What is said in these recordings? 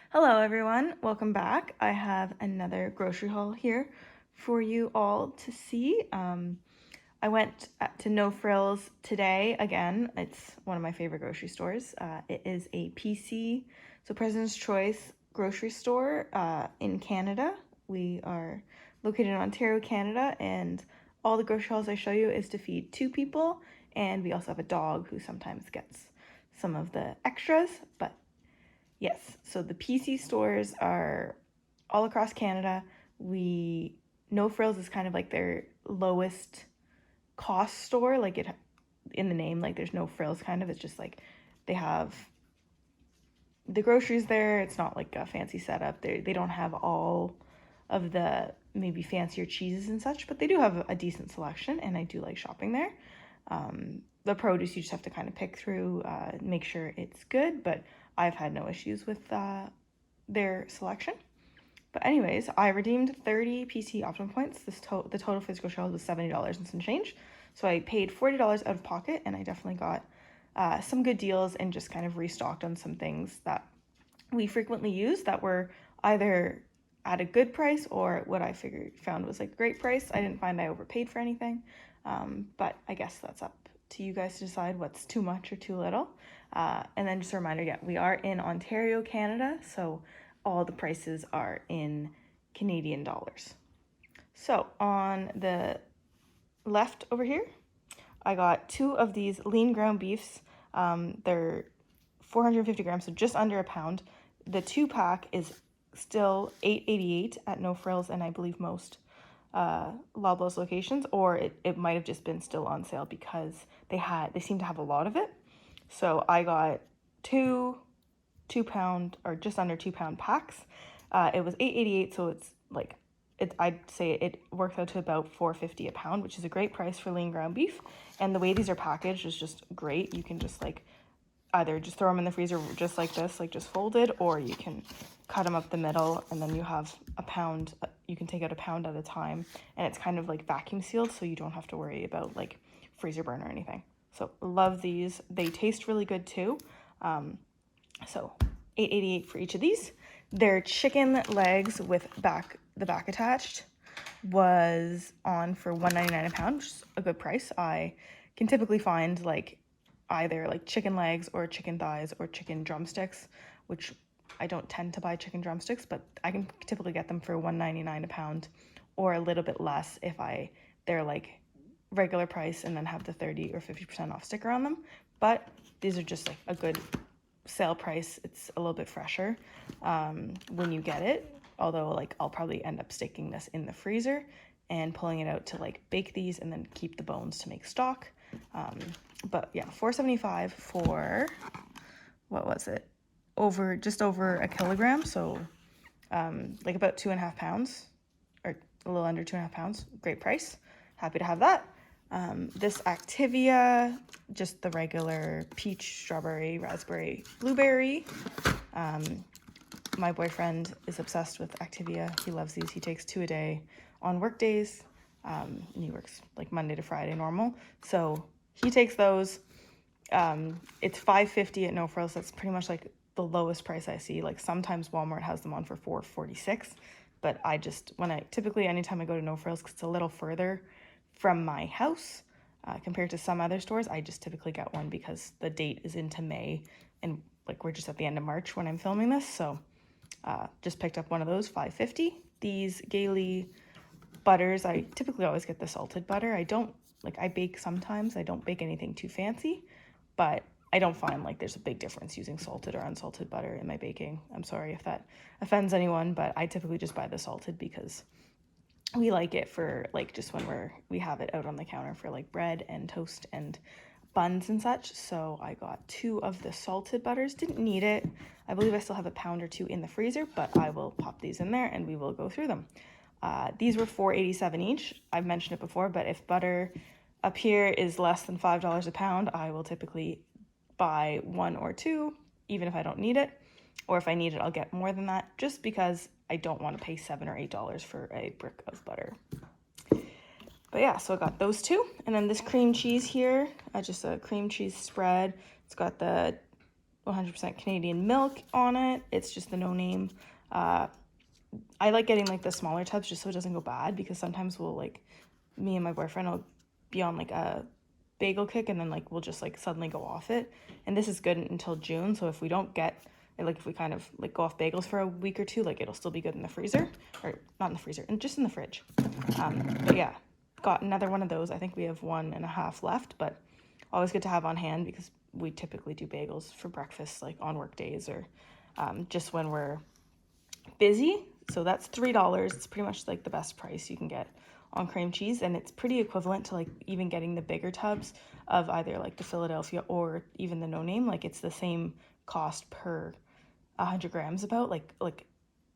Hello everyone, welcome back. I have another grocery haul here for you all to see. I went to No Frills today again. It's one of my favorite grocery stores. It is a PC, so President's Choice grocery store in Canada. We are located in Ontario, Canada, and all the grocery hauls I show you is to feed 2 people, and we also have a dog who sometimes gets some of the extras, but yes, so the PC stores are all across Canada. No Frills is kind of like their lowest cost store, like it in the name, like there's no frills kind of. It's just like they have the groceries there. It's not like a fancy setup. They don't have all of the maybe fancier cheeses and such, but they do have a decent selection, and I do like shopping there. The produce you just have to kind of pick through, make sure it's good, but I've had no issues with their selection. But anyways, I redeemed 30 PC Optimum points. The total physical shells was $70 and some change. So I paid $40 out of pocket, and I definitely got some good deals and just kind of restocked on some things that we frequently use that were either at a good price or what I found was like a great price. I didn't find I overpaid for anything, but I guess that's up to you guys to decide what's too much or too little. And then just a reminder, yeah, we are in Ontario, Canada, so all the prices are in Canadian dollars. So on the left over here, I got 2 of these lean ground beefs. They're 450 grams, so just under a pound. The 2-pack is still $8.88 at No Frills and I believe most Loblaws locations, or it might have just been still on sale because they seem to have a lot of it. So I got 2 pound or just under 2 pound packs. It was $8.88, so it's like I'd say it works out to about $4.50 a pound, which is a great price for lean ground beef. And the way these are packaged is just great. You can just like either just throw them in the freezer just like this, like just folded, or you can cut them up the middle and then you have a pound. You can take out a pound at a time, and it's kind of like vacuum sealed, so you don't have to worry about like freezer burn or anything. So love these. They taste really good too. So $8.88 for each of these. Their chicken legs with the back attached was on for $1.99 a pound, which is a good price. I can typically find like either like chicken legs or chicken thighs or chicken drumsticks, which I don't tend to buy chicken drumsticks, but I can typically get them for $1.99 a pound or a little bit less if they're like regular price and then have the 30 or 50% off sticker on them. But these are just like a good sale price. It's a little bit fresher when you get it, although like I'll probably end up sticking this in the freezer and pulling it out to like bake these and then keep the bones to make stock. But yeah, $4.75 for, what was it, just over a kilogram, so like about 2.5 pounds, or a little under 2.5 pounds. Great price, happy to have that. This Activia, just the regular peach, strawberry, raspberry, blueberry. My boyfriend is obsessed with Activia. He loves these. He takes 2 a day on work days. And he works like Monday to Friday normal. So he takes those. It's $5.50 at No Frills. That's pretty much like the lowest price I see. Like sometimes Walmart has them on for $4.46. But typically anytime I go to No Frills, because it's a little further from my house compared to some other stores, I just typically get one because the date is into May and like we're just at the end of March when I'm filming this. So just picked up one of those, $5.50. These Gailey butters, I typically always get the salted butter. I bake sometimes. I don't bake anything too fancy, but I don't find like there's a big difference using salted or unsalted butter in my baking. I'm sorry if that offends anyone, but I typically just buy the salted because we like it for like just when we have it out on the counter for like bread and toast and buns and such. So I got 2 of the salted butters. Didn't need it. I believe I still have a pound or 2 in the freezer, but I will pop these in there and we will go through them. These were $4.87 each. I've mentioned it before, but if butter up here is less than $5 a pound, I will typically buy 1 or 2, even if I don't need it. Or if I need it, I'll get more than that, just because I don't want to pay $7 or $8 for a brick of butter. But yeah, so I got those 2. And then this cream cheese here, just a cream cheese spread. It's got the 100% Canadian milk on it. It's just the no name. I like getting like the smaller tubs just so it doesn't go bad, because sometimes we'll like, me and my boyfriend will be on like a bagel kick and then like we'll just like suddenly go off it. And this is good until June, so if we don't get like, if we kind of like go off bagels for a week or two, like it'll still be good in the freezer, or not in the freezer, and just in the fridge. But yeah, got another one of those. I think we have 1.5 left, but always good to have on hand, because we typically do bagels for breakfast like on work days, or just when we're busy. So that's $3. It's pretty much like the best price you can get on cream cheese, and it's pretty equivalent to like even getting the bigger tubs of either like the Philadelphia or even the no name. Like it's the same cost per 100 grams, about like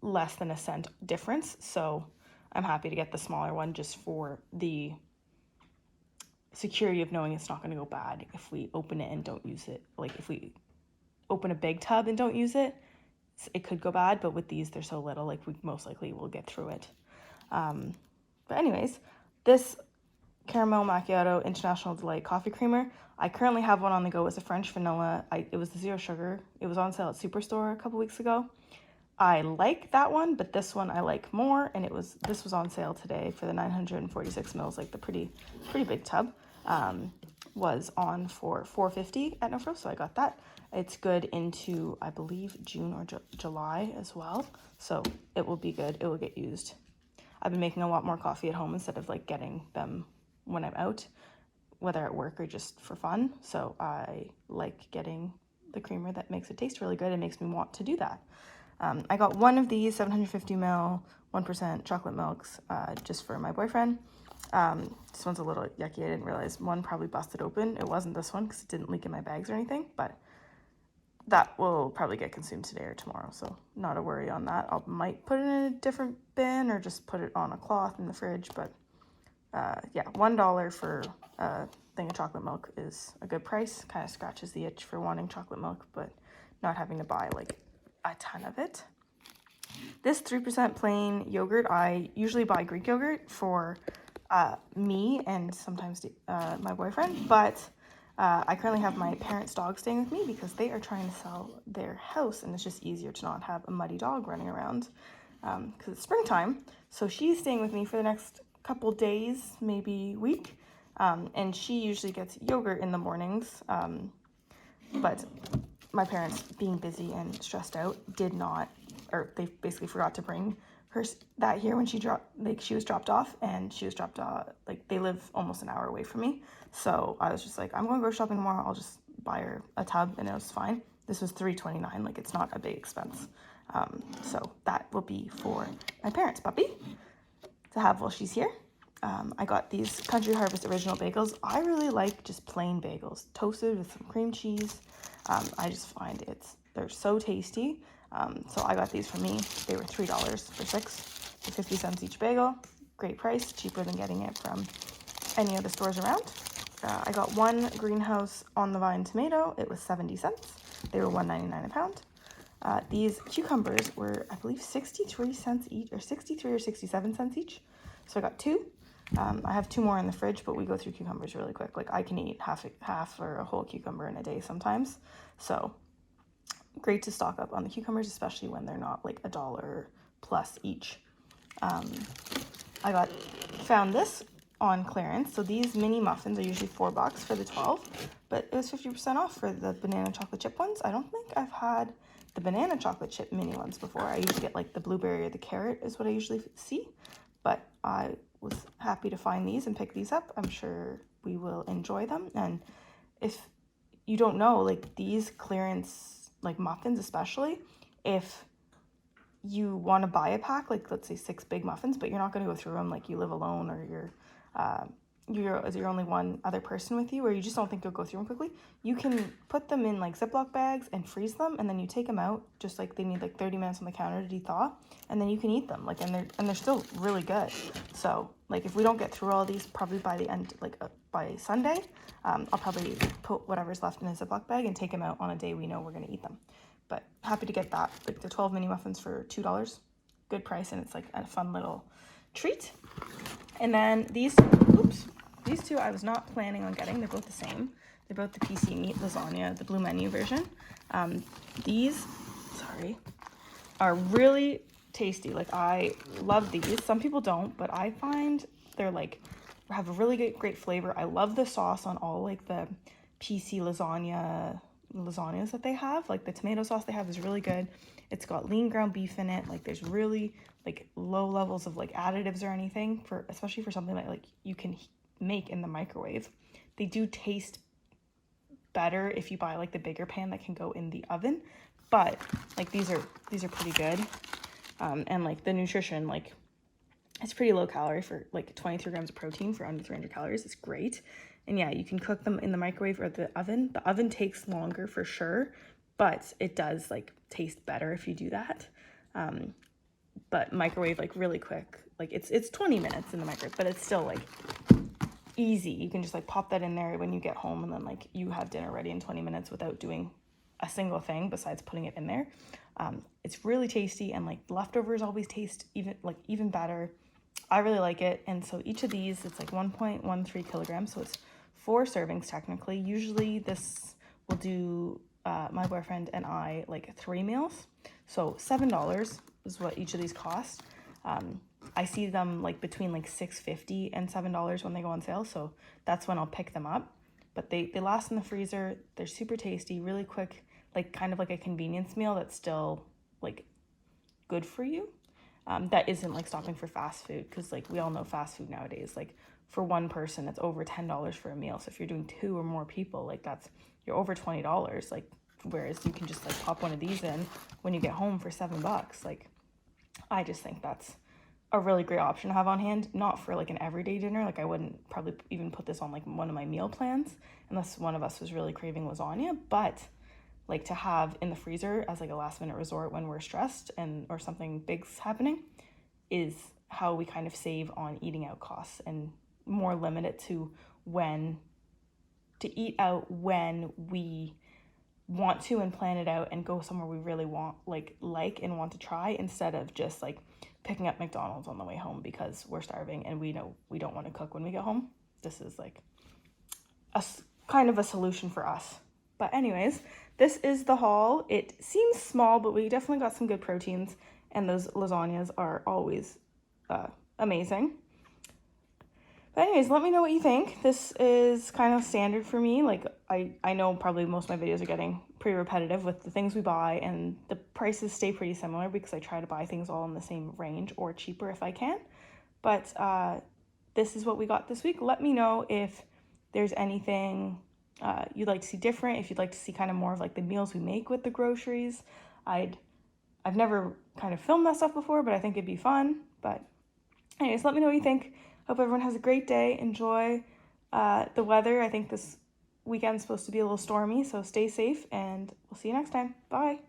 less than a cent difference. So I'm happy to get the smaller one just for the security of knowing it's not going to go bad if we open it and don't use it. Like if we open a big tub and don't use it, it could go bad, but with these, they're so little, like we most likely will get through it. But anyways, this Caramel Macchiato International Delight Coffee Creamer, I currently have one on the go. It's a French vanilla. It was the 0 sugar. It was on sale at Superstore a couple weeks ago. I like that one, but this one I like more, and this was on sale today for the 946 mils, like the pretty big tub. Was on for $4.50 at NoFrills, so I got that. It's good into, I believe, June or July as well, so it will be good. It will get used. I've been making a lot more coffee at home instead of like getting them when I'm out, whether at work or just for fun. So I like getting the creamer that makes it taste really good and makes me want to do that. I got one of these 750 ml 1% chocolate milks just for my boyfriend. This one's a little yucky. I didn't realize one probably busted open. It wasn't this one because it didn't leak in my bags or anything, but that will probably get consumed today or tomorrow, so not a worry on that. I might put it in a different bin or just put it on a cloth in the fridge, but yeah, $1 for a thing of chocolate milk is a good price. Kind of scratches the itch for wanting chocolate milk, but not having to buy like a ton of it. This 3% plain yogurt, I usually buy Greek yogurt for me and sometimes my boyfriend, but I currently have my parents' dog staying with me because they are trying to sell their house, and it's just easier to not have a muddy dog running around because it's springtime. So she's staying with me for the next couple days, maybe week, and she usually gets yogurt in the mornings, but my parents, being busy and stressed out, did not, or they basically forgot to bring her that here when she was dropped off, and she was dropped off, like they live almost an hour away from me. So I was just like, I'm going to go shopping tomorrow. I'll just buy her a tub, and it was fine. This was $3.29. Like it's not a big expense. So that will be for my parents' puppy to have while she's here. I got these Country Harvest Original Bagels. I really like just plain bagels, toasted with some cream cheese. I just find they're so tasty. So I got these for me. They were $3 for 6, so 50 cents each bagel. Great price, cheaper than getting it from any other stores around. I got one Greenhouse on the Vine tomato. It was 70 cents. They were $1.99 a pound. These cucumbers were, I believe, 63 cents each, or 63 or 67 cents each. So I got two. I have 2 more in the fridge, but we go through cucumbers really quick. Like I can eat half or a whole cucumber in a day sometimes. So great to stock up on the cucumbers, especially when they're not like $1 plus each. I found this on clearance. So these mini muffins are usually $4 for the 12, but it was 50% off for the banana chocolate chip ones. I don't think I've had the banana chocolate chip mini ones before. I usually get like the blueberry or the carrot is what I usually see, but I was happy to find these and pick these up. I'm sure we will enjoy them. And if you don't know, like these clearance like muffins, especially if you want to buy a pack, like let's say 6 big muffins, but you're not going to go through them, like you live alone or you're only one other person with you, or you just don't think you'll go through them quickly, you can put them in like Ziploc bags and freeze them, and then you take them out, just like they need like 30 minutes on the counter to de-thaw, and then you can eat them, like, and they're still really good. So like if we don't get through all these probably by the end, like by Sunday, I'll probably put whatever's left in a Ziploc bag and take them out on a day we know we're going to eat them. But happy to get that, like the 12 mini muffins for $2, good price, and it's like a fun little treat. And then these two I was not planning on getting. They're both the same. They're both the PC meat lasagna, the blue menu version. These, are really tasty. Like, I love these. Some people don't, but I find they're like, have a really great flavor. I love the sauce on all like the PC lasagnas that they have. Like the tomato sauce they have is really good. It's got lean ground beef in it. Like there's really like low levels of like additives or anything, for especially for something that like you can make in the microwave. They do taste better if you buy like the bigger pan that can go in the oven, but like these are pretty good. And like the nutrition, like it's pretty low calorie for like 23 grams of protein for under 300 calories. It's great. And yeah, you can cook them in the microwave or the oven. The oven takes longer for sure, but it does like taste better if you do that. But microwave, like really quick, like it's 20 minutes in the microwave, but it's still like easy. You can just like pop that in there when you get home, and then like you have dinner ready in 20 minutes without doing a single thing besides putting it in there. It's really tasty, and like leftovers always taste even better. I really like it. And so each of these, it's like 1.13 kilograms, so it's 4 servings technically. Usually this will do my boyfriend and I like 3 meals, so $7 is what each of these cost. I see them like between like $6.50 and $7 when they go on sale, so that's when I'll pick them up. But they last in the freezer. They're super tasty, really quick, like kind of like a convenience meal that's still like good for you. That isn't like stopping for fast food, because like we all know fast food nowadays, like for one person it's over $10 for a meal. So if you're doing 2 or more people, like you're over $20. Like, whereas you can just like pop one of these in when you get home for $7. Like, I just think that's a really great option to have on hand, not for like an everyday dinner. Like I wouldn't probably even put this on like one of my meal plans unless one of us was really craving lasagna, but like to have in the freezer as like a last minute resort when we're stressed or something big's happening is how we kind of save on eating out costs, and more limit it to eat out when we want to, and plan it out and go somewhere we really want and want to try, instead of just like picking up McDonald's on the way home because we're starving and we know we don't want to cook when we get home. This is like a kind of a solution for us. But anyways, this is the haul. It seems small, but we definitely got some good proteins, and those lasagnas are always amazing. But anyways, let me know what you think. This is kind of standard for me. Like, I know probably most of my videos are getting pretty repetitive with the things we buy, and the prices stay pretty similar because I try to buy things all in the same range or cheaper if I can. But this is what we got this week. Let me know if there's anything you'd like to see different, if you'd like to see kind of more of like the meals we make with the groceries. I've never kind of filmed that stuff before, but I think it'd be fun. But anyways, let me know what you think. Hope everyone has a great day. Enjoy the weather. I think this weekend's supposed to be a little stormy, so stay safe, and we'll see you next time. Bye.